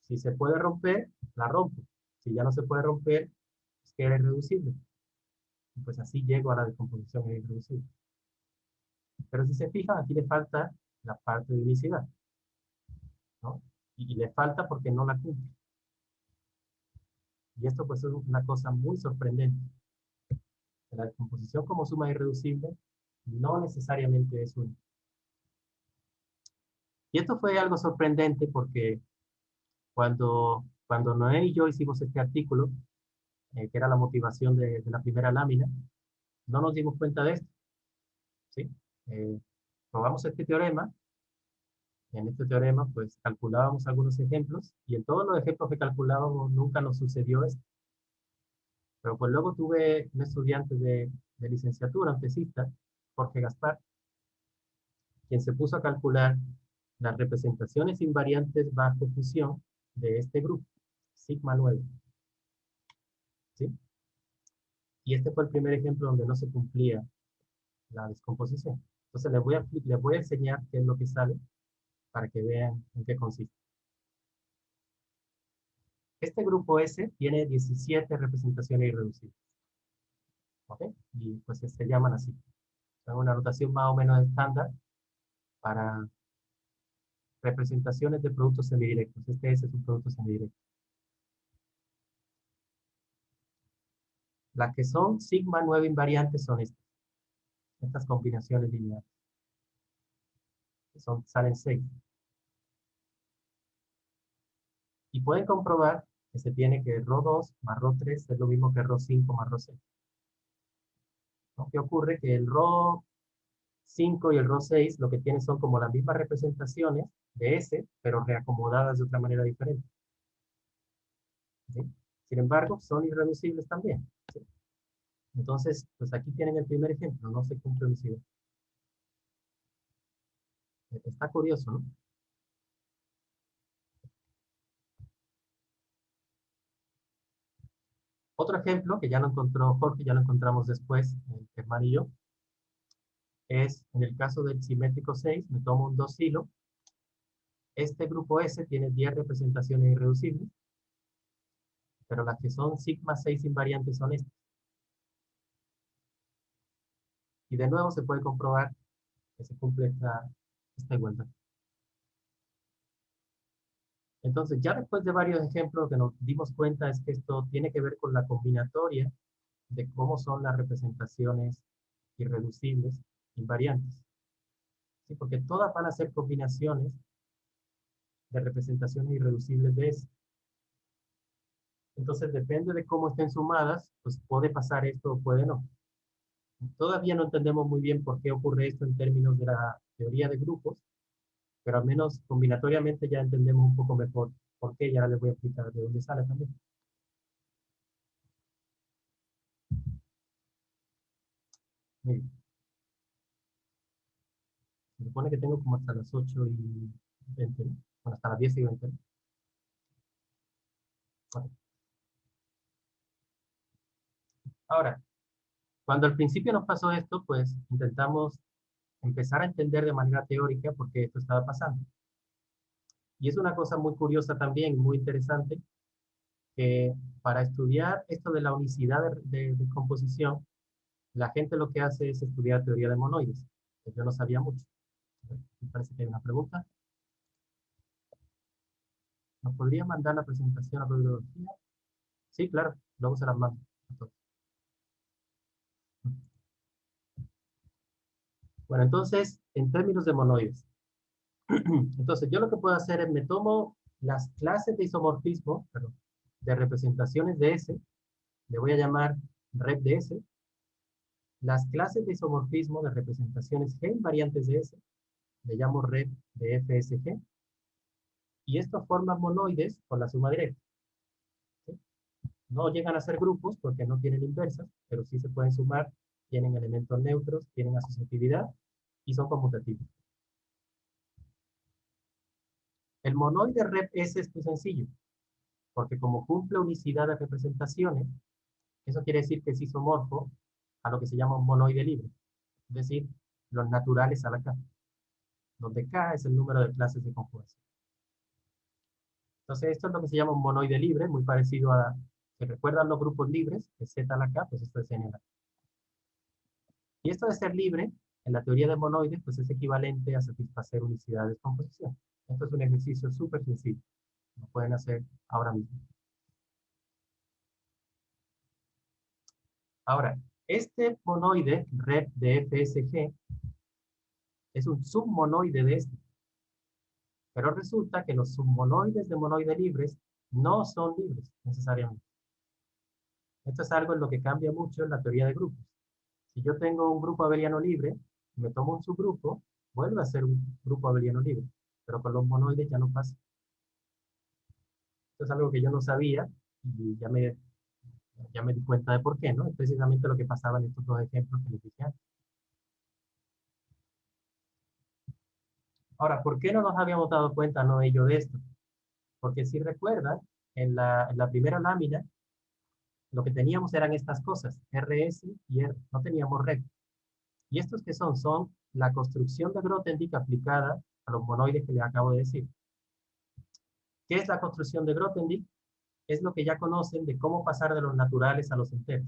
Si se puede romper, la rompo. Si ya no se puede romper, es que era irreducible. Y pues así llego a la descomposición irreducible. Pero si se fijan, aquí le falta la parte de unicidad, ¿no? Y le falta porque no la cumple. Y esto pues es una cosa muy sorprendente. La descomposición como suma irreducible no necesariamente es única. Y esto fue algo sorprendente porque cuando Noé y yo hicimos este artículo, que era la motivación de la primera lámina, no nos dimos cuenta de esto. ¿sí? Probamos este teorema. En este teorema, pues, calculábamos algunos ejemplos, y en todos los ejemplos que calculábamos nunca nos sucedió esto. Pero pues luego tuve un estudiante de licenciatura, un tesista, Jorge Gaspar, quien se puso a calcular las representaciones invariantes bajo fusión de este grupo, sigma 9. ¿Sí? Y este fue el primer ejemplo donde no se cumplía la descomposición. Entonces les voy a enseñar qué es lo que sale para que vean en qué consiste. Este grupo S tiene 17 representaciones irreducibles. ¿Ok? Y pues se llaman así. Es una notación más o menos estándar para representaciones de productos semidirectos. Este S es un producto semidirecto. Las que son sigma 9 invariantes son estas combinaciones lineales. Salen 6. Y pueden comprobar que se tiene que ρ2 más ρ3 es lo mismo que ρ5 más ρ6. ¿No? ¿Qué ocurre? Que el ρ5 y el ρ6 lo que tienen son como las mismas representaciones de S, pero reacomodadas de otra manera diferente. ¿Sí? Sin embargo, son irreducibles también. ¿Sí? Entonces, pues aquí tienen el primer ejemplo, no se cumple unicidad. Está curioso, ¿no? Otro ejemplo que ya lo encontró Jorge, ya lo encontramos después, Germán y yo, es en el caso del simétrico 6, me tomo un 2 silo. Este grupo S tiene 10 representaciones irreducibles, pero las que son sigma 6 invariantes son estas. Y de nuevo se puede comprobar que se cumple esta igualdad. Entonces, ya después de varios ejemplos, lo que nos dimos cuenta es que esto tiene que ver con la combinatoria de cómo son las representaciones irreducibles invariantes. ¿Sí? Porque todas van a ser combinaciones de representaciones irreducibles de S. Entonces, depende de cómo estén sumadas, pues puede pasar esto o puede no. Todavía no entendemos muy bien por qué ocurre esto en términos de la teoría de grupos, pero al menos combinatoriamente ya entendemos un poco mejor por qué. Ya les voy a explicar de dónde sale también. Muy bien. Se supone que tengo como hasta las 8:20, ¿no? Bueno, hasta las 10:20. Bueno. Ahora, cuando al principio nos pasó esto, pues intentamos empezar a entender de manera teórica por qué esto estaba pasando. Y es una cosa muy curiosa también, muy interesante, que para estudiar esto de la unicidad de composición, la gente lo que hace es estudiar teoría de monoides. Que yo no sabía mucho. Me parece que hay una pregunta. ¿Nos podría mandar la presentación a la bibliografía? Sí, claro, luego se las mando. Bueno, entonces, en términos de monoides. Entonces, yo lo que puedo hacer es me tomo las clases de isomorfismo, perdón, de representaciones de S, le voy a llamar rep de S, las clases de isomorfismo de representaciones G invariantes de S, le llamo rep de FSG, y esto forma monoides con la suma directa. ¿Sí? No llegan a ser grupos porque no tienen inversas, pero sí se pueden sumar, tienen elementos neutros, tienen asociatividad y son conmutativos. El monoide rep S es muy sencillo, porque como cumple unicidad de representaciones, eso quiere decir que es isomorfo a lo que se llama un monoide libre, es decir, los naturales a la K, donde K es el número de clases de conjugación. Entonces, esto es lo que se llama un monoide libre, muy parecido a, ¿se recuerdan los grupos libres? De Z a la K, pues esto es N a la K. Y esto de ser libre, en la teoría de monoides, pues es equivalente a satisfacer unicidad de descomposición. Esto es un ejercicio súper sencillo. Lo pueden hacer ahora mismo. Ahora, este monoide, rep de FSG, es un submonoide de este. Pero resulta que los submonoides de monoide libres no son libres necesariamente. Esto es algo en lo que cambia mucho en la teoría de grupos. Si yo tengo un grupo abeliano libre, me tomo un subgrupo, vuelve a ser un grupo abeliano libre, pero con los monoides ya no pasa. Esto es algo que yo no sabía y ya me di cuenta de por qué, ¿no? Es precisamente lo que pasaba en estos dos ejemplos que les dije antes. Ahora, ¿por qué no nos habíamos dado cuenta, no ello, de esto? Porque si recuerdan, en la primera lámina, lo que teníamos eran estas cosas, RS y R, no teníamos rec. ¿Y estos qué son? Son la construcción de Grothendieck aplicada a los monoides que les acabo de decir. ¿Qué es la construcción de Grothendieck? Es lo que ya conocen de cómo pasar de los naturales a los enteros.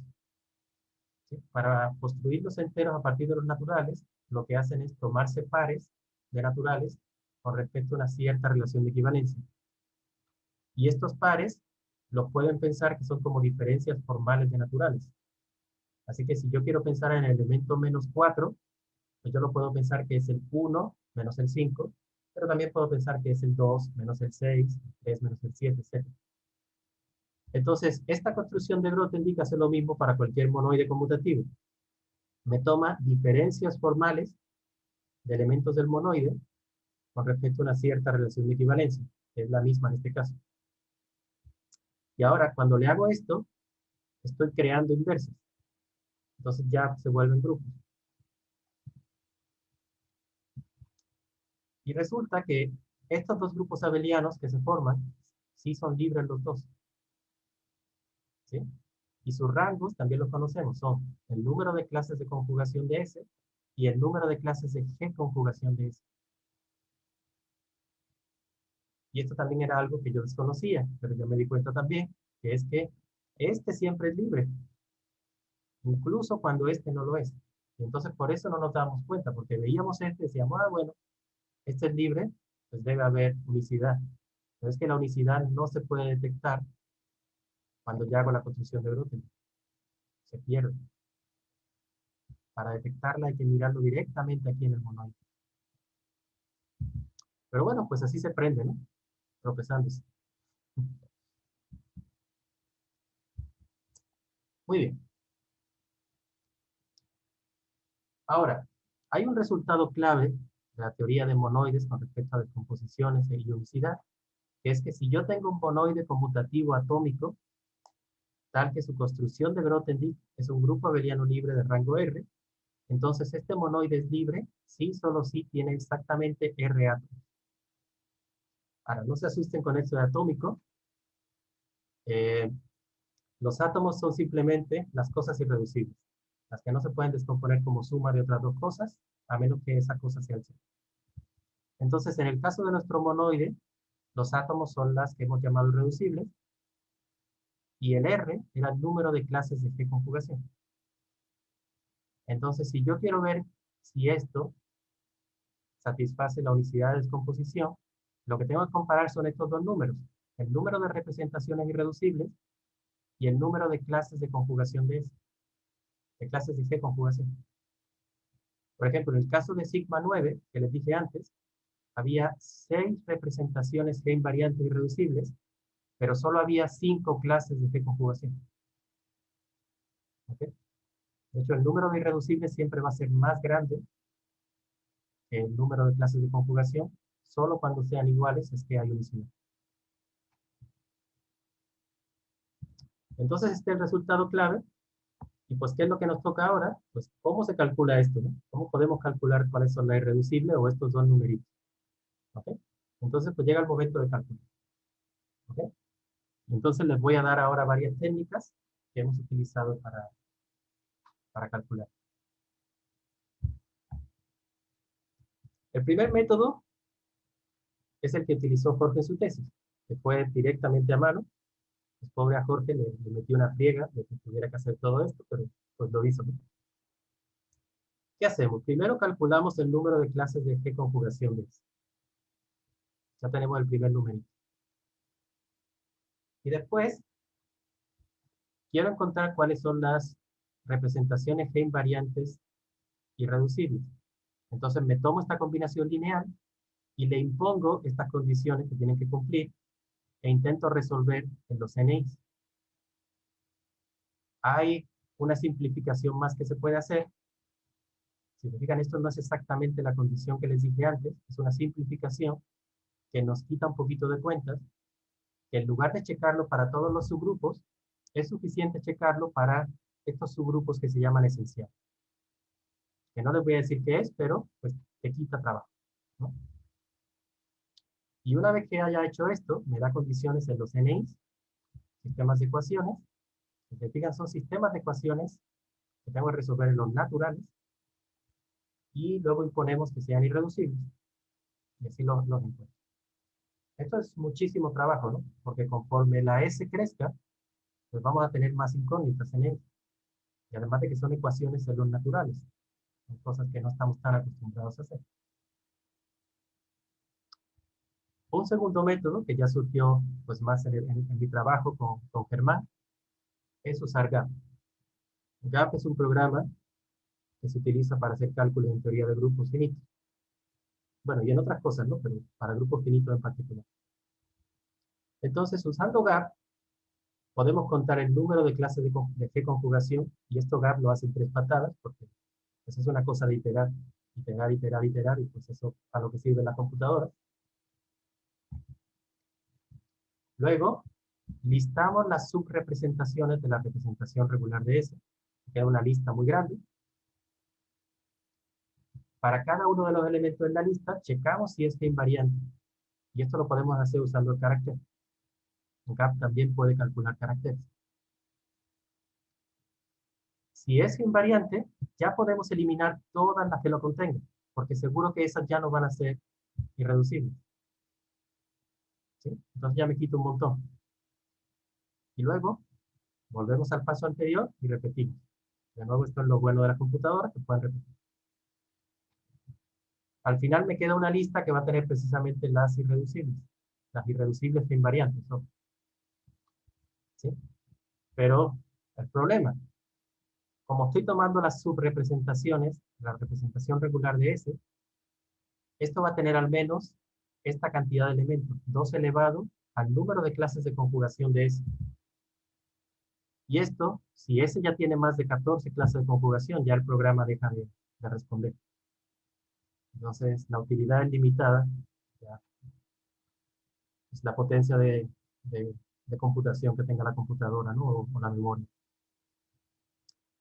¿Sí? Para construir los enteros a partir de los naturales, lo que hacen es tomarse pares de naturales con respecto a una cierta relación de equivalencia. Y estos pares los pueden pensar que son como diferencias formales de naturales. Así que si yo quiero pensar en el elemento menos 4, pues yo lo puedo pensar que es el 1 menos el 5, pero también puedo pensar que es el 2 menos el 6, el 3 menos el 7, etc. Entonces, esta construcción de Grothendieck hace lo mismo para cualquier monoide conmutativo. Me toma diferencias formales de elementos del monoide con respecto a una cierta relación de equivalencia, que es la misma en este caso. Y ahora, cuando le hago esto, estoy creando inversos. Entonces ya se vuelven grupos. Y resulta que estos dos grupos abelianos que se forman, sí son libres los dos. ¿Sí? Y sus rangos también los conocemos, son el número de clases de conjugación de S y el número de clases de G conjugación de S. Y esto también era algo que yo desconocía, pero yo me di cuenta también, que es que este siempre es libre, incluso cuando este no lo es. Y entonces por eso no nos damos cuenta, porque veíamos este y decíamos, ah, bueno, este es libre, pues debe haber unicidad. Pero es que la unicidad no se puede detectar cuando ya hago la construcción de Grothendieck. Se pierde. Para detectarla hay que mirarlo directamente aquí en el monoide. Pero bueno, pues así se prende, ¿no? Tropezándose. Muy bien. Ahora, hay un resultado clave de la teoría de monoides con respecto a descomposiciones e ionicidad, que es que si yo tengo un monoide conmutativo atómico, tal que su construcción de Grothendieck es un grupo abeliano libre de rango R, entonces este monoide es libre si solo si tiene exactamente R átomos. Ahora, no se asusten con esto de atómico. Eh, los átomos son simplemente las cosas irreducibles, las que no se pueden descomponer como suma de otras dos cosas, a menos que esa cosa sea el cero. Entonces, en el caso de nuestro monoide, los átomos son las que hemos llamado irreducibles, y el R era el número de clases de G conjugación. Entonces, si yo quiero ver si esto satisface la unicidad de descomposición, lo que tengo que comparar son estos dos números, el número de representaciones irreducibles y el número de clases de conjugación de S, de clases de G conjugación. Por ejemplo, en el caso de sigma 9, que les dije antes, había 6 representaciones G invariantes irreducibles, pero solo había 5 clases de G conjugación. ¿Okay? De hecho, el número de irreducibles siempre va a ser más grande que el número de clases de conjugación. Solo cuando sean iguales es que hay unicidad. Entonces, este es el resultado clave. Y pues, ¿qué es lo que nos toca ahora? Pues, ¿cómo se calcula esto? ¿No? ¿Cómo podemos calcular cuáles son las irreducibles o estos dos numeritos? ¿Okay? Entonces, pues llega el momento de calcular. ¿Okay? Entonces, les voy a dar ahora varias técnicas que hemos utilizado para calcular. El primer método es el que utilizó Jorge en su tesis, que fue directamente a mano. Pues pobre a Jorge le metió una friega de que tuviera que hacer todo esto, pero pues lo hizo, ¿no? ¿Qué hacemos? Primero calculamos el número de clases de G conjugación de S. Ya tenemos el primer numerito. Y después, quiero encontrar cuáles son las representaciones G invariantes irreducibles. Entonces me tomo esta combinación lineal y le impongo estas condiciones que tienen que cumplir e intento resolver en los NIs. Hay una simplificación más que se puede hacer. Si se fijan, esto no es exactamente la condición que les dije antes, es una simplificación que nos quita un poquito de cuentas, que en lugar de checarlo para todos los subgrupos, es suficiente checarlo para estos subgrupos que se llaman esenciales. Que no les voy a decir qué es, pero pues te quita trabajo, ¿no? Y una vez que haya hecho esto, me da condiciones en los NIs, sistemas de ecuaciones. Si se fijan, son sistemas de ecuaciones que tengo que resolver en los naturales, y luego imponemos que sean irreducibles, y así los encuentro. Esto es muchísimo trabajo, ¿no? Porque conforme la S crezca, pues vamos a tener más incógnitas en él. Y además de que son ecuaciones en los naturales, son cosas que no estamos tan acostumbrados a hacer. Un segundo método que ya surgió pues más en mi trabajo con Germán es usar GAP. GAP es un programa que se utiliza para hacer cálculos en teoría de grupos finitos. Bueno, y en otras cosas, ¿no? Pero para grupos finitos en particular. Entonces, usando GAP, podemos contar el número de clases de G conjugación, y esto GAP lo hace en 3 patadas, porque pues, es una cosa de iterar, iterar, iterar, iterar, y pues eso a lo que sirve la computadora. Luego, listamos las subrepresentaciones de la representación regular de S. Queda una lista muy grande. Para cada uno de los elementos en la lista, checamos si es invariante. Y esto lo podemos hacer usando el carácter. GAP también puede calcular caracteres. Si es invariante, ya podemos eliminar todas las que lo contengan, porque seguro que esas ya no van a ser irreducibles. ¿Sí? Entonces ya me quito un montón. Y luego, volvemos al paso anterior y repetimos. De nuevo, esto es lo bueno de la computadora, que pueden repetir. Al final me queda una lista que va a tener precisamente las irreducibles. Las irreducibles e invariantes, ¿no? ¿Sí? Pero el problema, como estoy tomando las subrepresentaciones, la representación regular de S, esto va a tener al menos esta cantidad de elementos, 2 elevado al número de clases de conjugación de S. Y esto, si S ya tiene más de 14 clases de conjugación, ya el programa deja de responder. Entonces, la utilidad es limitada, ya, es la potencia de computación que tenga la computadora, ¿no? O la memoria.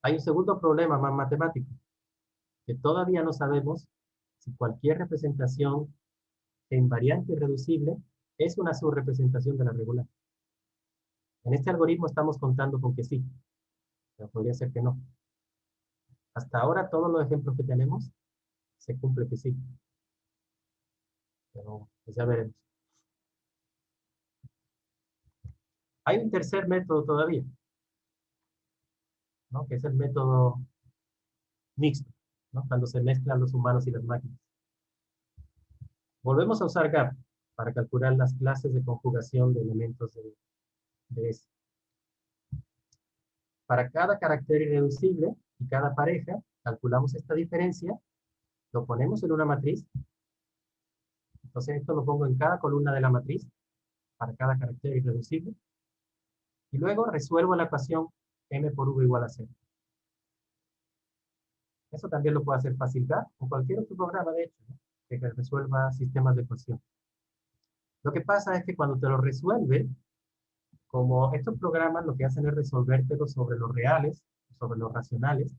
Hay un segundo problema más matemático, que todavía no sabemos si cualquier representación invariante irreducible es una subrepresentación de la regular. En este algoritmo estamos contando con que sí, pero podría ser que no. Hasta ahora todos los ejemplos que tenemos se cumple que sí. Pero pues ya veremos. Hay un tercer método todavía, ¿no? Que es el método mixto, ¿no? Cuando se mezclan los humanos y las máquinas. Volvemos a usar GAP para calcular las clases de conjugación de elementos de S. Para cada carácter irreducible y cada pareja, calculamos esta diferencia, lo ponemos en una matriz. Entonces esto lo pongo en cada columna de la matriz, para cada carácter irreducible. Y luego resuelvo la ecuación m por v igual a 0. Eso también lo puede hacer FACIL-GAP o cualquier otro programa, de hecho, ¿no? Que resuelva sistemas de ecuación. Lo que pasa es que cuando te lo resuelve, como estos programas lo que hacen es resolvértelo sobre los reales, sobre los racionales,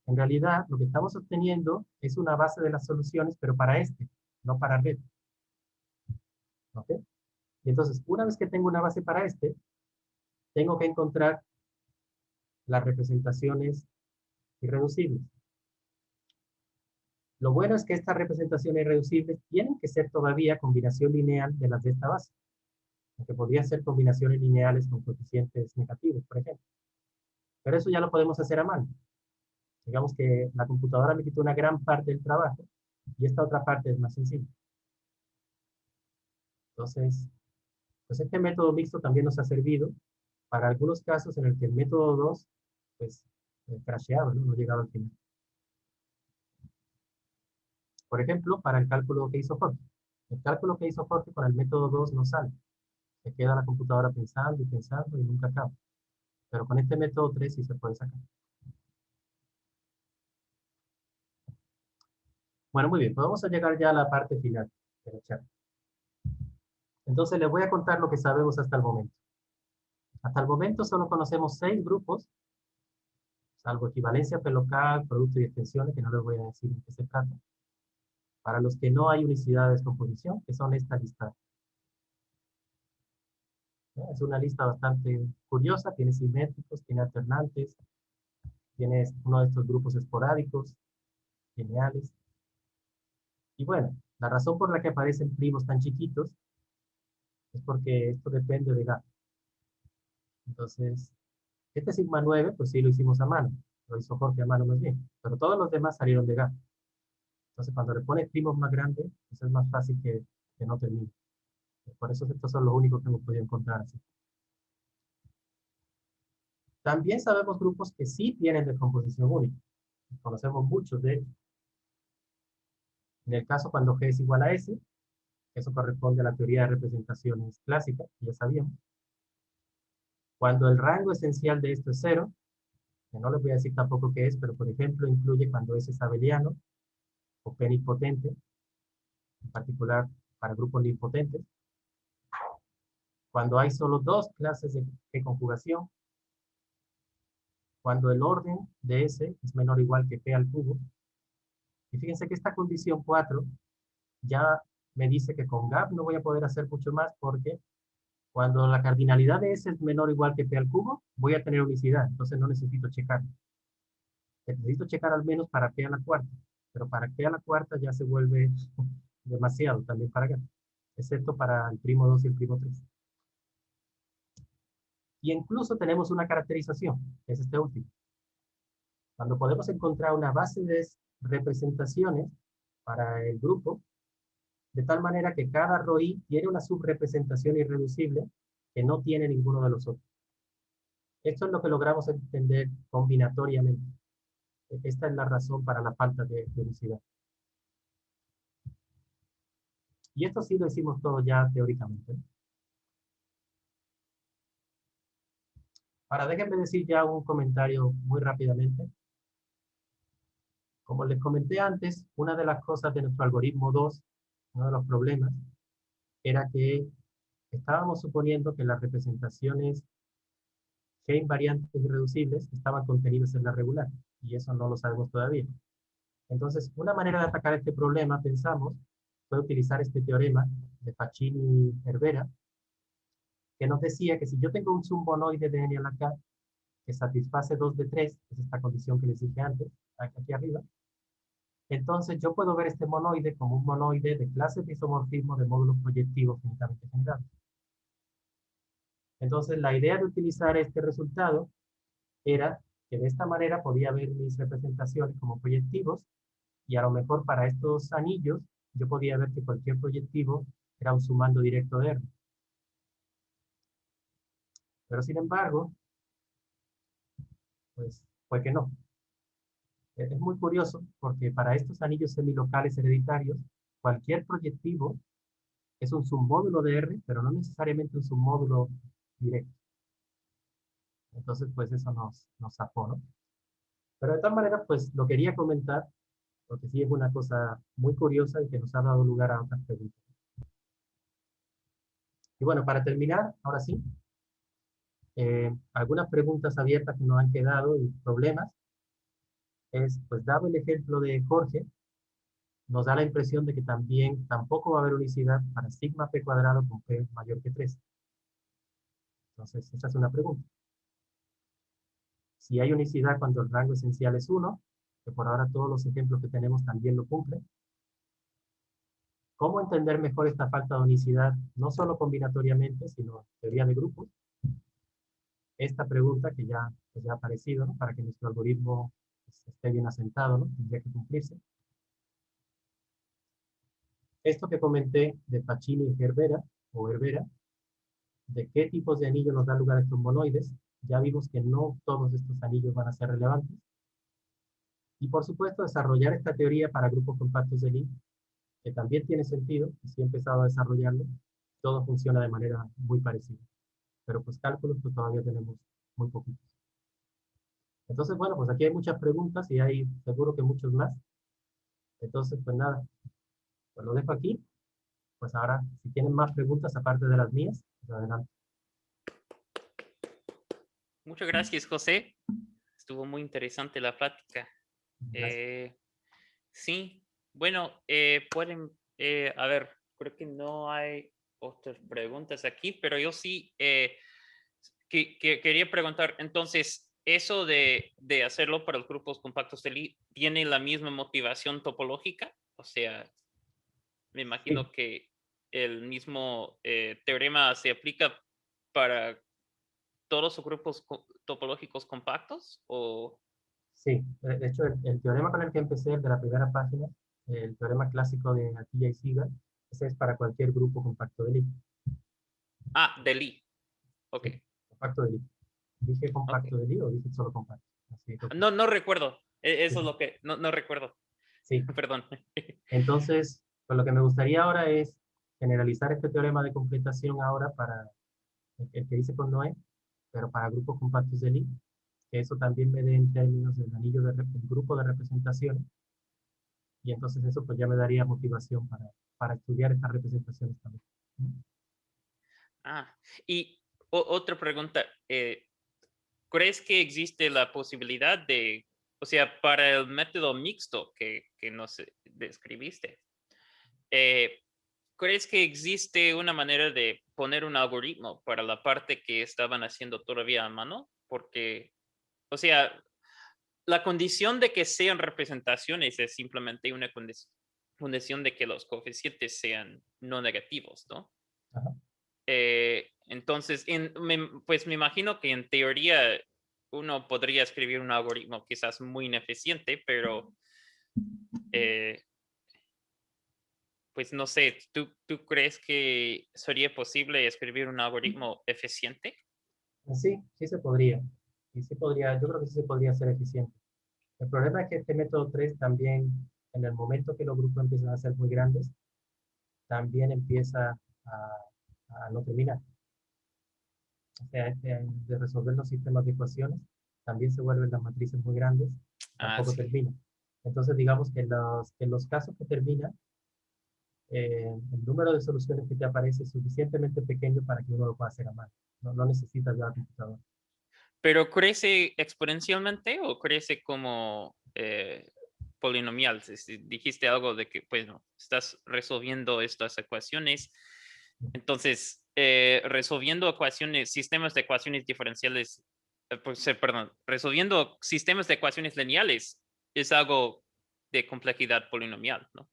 en realidad lo que estamos obteniendo es una base de las soluciones, pero para este, no para red. ¿Ok? Y entonces, una vez que tengo una base para este, tengo que encontrar las representaciones irreducibles. Lo bueno es que estas representaciones irreducibles tienen que ser todavía combinación lineal de las de esta base, aunque podrían ser combinaciones lineales con coeficientes negativos, por ejemplo. Pero eso ya lo podemos hacer a mano. Digamos que la computadora me quitó una gran parte del trabajo y esta otra parte es más sencilla. Entonces, pues este método mixto también nos ha servido para algunos casos en el que el método 2, pues, crasheaba, ¿no? No llegaba al final. Por ejemplo, para el cálculo que hizo Jorge. El cálculo que hizo Jorge con el método 2 no sale. Se queda la computadora pensando y pensando y nunca acaba. Pero con este método 3 sí se puede sacar. Bueno, muy bien, pues vamos a llegar ya a la parte final de la charla. Entonces les voy a contar lo que sabemos hasta el momento. Hasta el momento solo conocemos 6 grupos, salvo equivalencia local, producto y extensiones, que no les voy a decir en qué se trata, para los que no hay unicidad de descomposición, que son esta lista. Es una lista bastante curiosa, tiene simétricos, tiene alternantes, tiene uno de estos grupos esporádicos, lineales. Y bueno, la razón por la que aparecen primos tan chiquitos es porque esto depende de GAP. Entonces, este sigma 9, pues sí lo hicimos a mano, lo hizo Jorge a mano más bien, pero todos los demás salieron de GAP. Entonces, cuando le pones primos más grandes, pues es más fácil que no termine. Por eso estos son los únicos que hemos podido encontrar así. También sabemos grupos que sí tienen descomposición única. Conocemos muchos de ellos. En el caso cuando G es igual a S, eso corresponde a la teoría de representaciones clásicas, que ya sabíamos. Cuando el rango esencial de esto es 0, que no les voy a decir tampoco qué es, pero por ejemplo incluye cuando S es abeliano o penipotente, en particular para grupos nilpotentes. Cuando hay solo 2 clases de conjugación, cuando el orden de S es menor o igual que P al cubo. Y fíjense que esta condición 4 ya me dice que con GAP no voy a poder hacer mucho más porque cuando la cardinalidad de S es menor o igual que P al cubo, voy a tener unicidad, entonces no necesito checar. Necesito checar al menos para P a la cuarta, pero para P a la cuarta ya se vuelve demasiado también para GAP, excepto para el primo 2 y el primo 3. Y incluso tenemos una caracterización, que es este último. Cuando podemos encontrar una base de representaciones para el grupo, de tal manera que cada ROI tiene una subrepresentación irreducible que no tiene ninguno de los otros. Esto es lo que logramos entender combinatoriamente. Esta es la razón para la falta de unicidad. Y esto sí lo hicimos todo ya teóricamente. Ahora déjenme decir ya un comentario muy rápidamente. Como les comenté antes, una de las cosas de nuestro algoritmo 2, uno de los problemas, era que estábamos suponiendo que las representaciones G invariantes irreducibles estaban contenidos en la regular, y eso no lo sabemos todavía. Entonces, una manera de atacar este problema, pensamos, fue utilizar este teorema de Pacini-Herbera, que nos decía que si yo tengo un submonoide de n a la k que satisface 2 de 3, que es esta condición que les dije antes, aquí arriba, entonces yo puedo ver este monoide como un monoide de clases de isomorfismo de módulos proyectivos finitamente generados. Entonces, la idea de utilizar este resultado era que de esta manera podía ver mis representaciones como proyectivos y a lo mejor para estos anillos yo podía ver que cualquier proyectivo era un sumando directo de R. Pero sin embargo, pues fue que no. Es muy curioso porque para estos anillos semilocales hereditarios, cualquier proyectivo es un submódulo de R, pero no necesariamente un submódulo directo. Entonces, pues eso nos zafó, ¿no? Pero de todas maneras, pues lo quería comentar porque sí es una cosa muy curiosa y que nos ha dado lugar a otras preguntas. Y bueno, para terminar, ahora sí, algunas preguntas abiertas que nos han quedado y problemas es, pues dado el ejemplo de Jorge, nos da la impresión de que también tampoco va a haber unicidad para sigma p cuadrado con p mayor que 3. Entonces, esa es una pregunta. Si hay unicidad cuando el rango esencial es 1, que por ahora todos los ejemplos que tenemos también lo cumplen, ¿cómo entender mejor esta falta de unicidad, no solo combinatoriamente, sino en teoría de grupos? Esta pregunta que ya, pues ya ha aparecido, ¿no? Para que nuestro algoritmo pues, esté bien asentado, ¿no? Tendría que cumplirse. Esto que comenté de Pacini y Herbera, o Herbera, de qué tipos de anillos nos da lugar a estos monoides, ya vimos que no todos estos anillos van a ser relevantes. Y por supuesto, desarrollar esta teoría para grupos compactos de Lie, que también tiene sentido, y si he empezado a desarrollarlo, todo funciona de manera muy parecida. Pero pues cálculos pues todavía tenemos muy poquitos. Entonces, bueno, pues aquí hay muchas preguntas y hay seguro que muchos más. Entonces, pues nada, pues lo dejo aquí. Pues ahora, si tienen más preguntas aparte de las mías, pues adelante. Muchas gracias, José. Estuvo muy interesante la plática. Gracias. Sí, bueno, pueden, a ver, creo que no hay otras preguntas aquí, pero yo sí quería preguntar, entonces, eso de hacerlo para los grupos compactos de Lie, ¿tiene la misma motivación topológica? O sea, me Sí, imagino que el mismo teorema se aplica para todos los grupos topológicos compactos, ¿o? sí. De hecho, el teorema con el que empecé, el de la primera página, el teorema clásico de Atiyah y Seagal, ese es para cualquier grupo compacto de Lie. Ah, de Lie. Ok, Sí, compacto de Lie. ¿Dije ok. compacto de Lie o dije solo compacto? Así, No, no recuerdo. sí, Eso es lo que, no, no recuerdo. sí. Perdón. Entonces, pues lo que me gustaría ahora es generalizar este teorema de completación ahora para el que hice con Noé, pero para grupos compactos de Lie, que eso también me dé en términos del anillo del grupo de representaciones, y entonces eso pues ya me daría motivación para estudiar estas representaciones también. Ah, y otra pregunta. ¿Crees que existe la posibilidad de, o sea, para el método mixto que nos describiste, eh, ¿crees que existe una manera de poner un algoritmo para la parte que estaban haciendo todavía a mano? Porque, o sea, la condición de que sean representaciones es simplemente una condición de que los coeficientes sean no negativos, ¿no? Ajá. Entonces, pues me imagino que en teoría uno podría escribir un algoritmo quizás muy ineficiente, pero eh, pues no sé, ¿tú crees que sería posible escribir un algoritmo eficiente? Sí, sí se podría. Y sí podría, yo creo que sí se podría ser eficiente. El problema es que este método 3 también, en el momento que los grupos empiezan a ser muy grandes, también empieza a no terminar. O sea, de resolver los sistemas de ecuaciones, también se vuelven las matrices muy grandes, Ah, tampoco sí. termina. Entonces, digamos que en los casos que termina, el número de soluciones que te aparece es suficientemente pequeño para que uno lo pueda hacer a mano. No, no necesitas ya la computadora. ¿Pero crece exponencialmente o crece como polinomial? Si dijiste algo de que, pues, no, estás resolviendo estas ecuaciones. Entonces, resolviendo ecuaciones, sistemas de ecuaciones diferenciales, perdón, resolviendo sistemas de ecuaciones lineales es algo de complejidad polinomial, ¿no?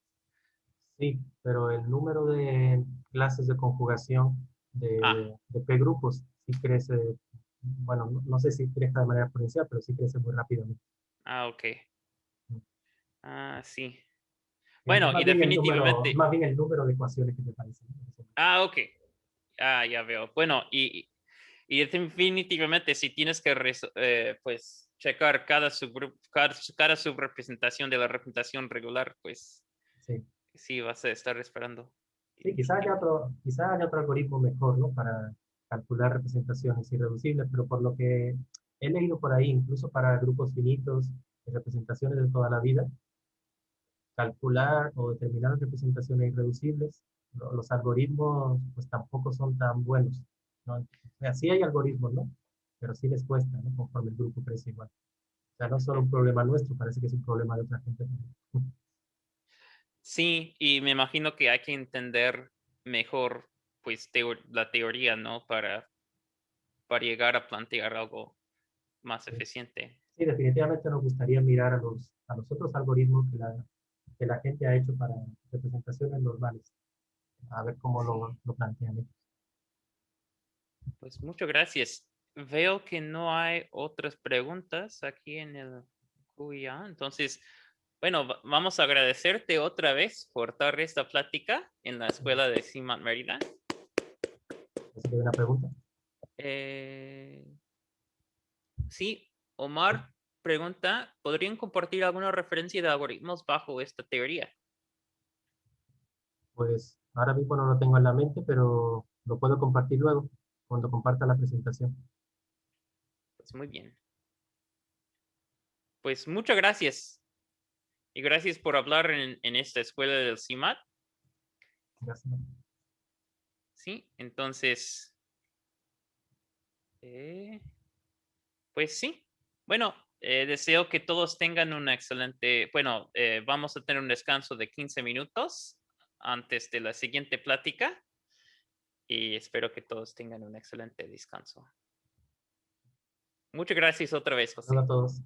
Sí, pero el número de clases de conjugación Ah, de P grupos sí crece, bueno, no sé si crece de manera exponencial, pero sí crece muy rápidamente. ok. Ah, sí. Es Bueno, y más bien es definitivamente, más bien el número de ecuaciones que te aparecen, ¿no? ok. Ah, ya veo. Bueno, y definitivamente si tienes que pues checar cada subgrupo, cada subrepresentación de la representación regular, pues Sí, sí vas a estar esperando sí, infinitamente. quizá haya otro algoritmo mejor, ¿no? Para calcular representaciones irreducibles, pero por lo que he leído por ahí, incluso para grupos finitos y representaciones de toda la vida, calcular o determinar representaciones irreducibles, los algoritmos pues tampoco son tan buenos, ¿no? O sea, sí hay algoritmos, ¿no? Pero sí les cuesta, ¿no? Conforme el grupo crece igual. O sea, no es solo un problema nuestro, parece que es un problema de otra gente también. Sí, y me imagino que hay que entender mejor pues la teoría, ¿no? Para llegar a plantear algo más Sí, eficiente. sí, definitivamente nos gustaría mirar a los otros algoritmos que la gente ha hecho para representaciones normales, a ver cómo Sí, lo plantean ellos. pues muchas gracias. Veo que no hay otras preguntas aquí en el QIA, entonces, bueno, vamos a agradecerte otra vez por dar esta plática en la escuela de CIMAT Mérida. Así que hay una pregunta. Eh, sí, Omar pregunta, ¿podrían compartir alguna referencia de algoritmos bajo esta teoría? Pues ahora mismo no lo tengo en la mente, pero lo puedo compartir luego, cuando comparta la presentación. Pues muy bien. Pues muchas gracias. Y gracias por hablar en esta escuela del CIMAT. Gracias. Sí, entonces, pues sí. Bueno, deseo que todos tengan una excelente, bueno, vamos a tener un descanso de 15 minutos antes de la siguiente plática y espero que todos tengan un excelente descanso. Muchas gracias otra vez, Hola José. a todos.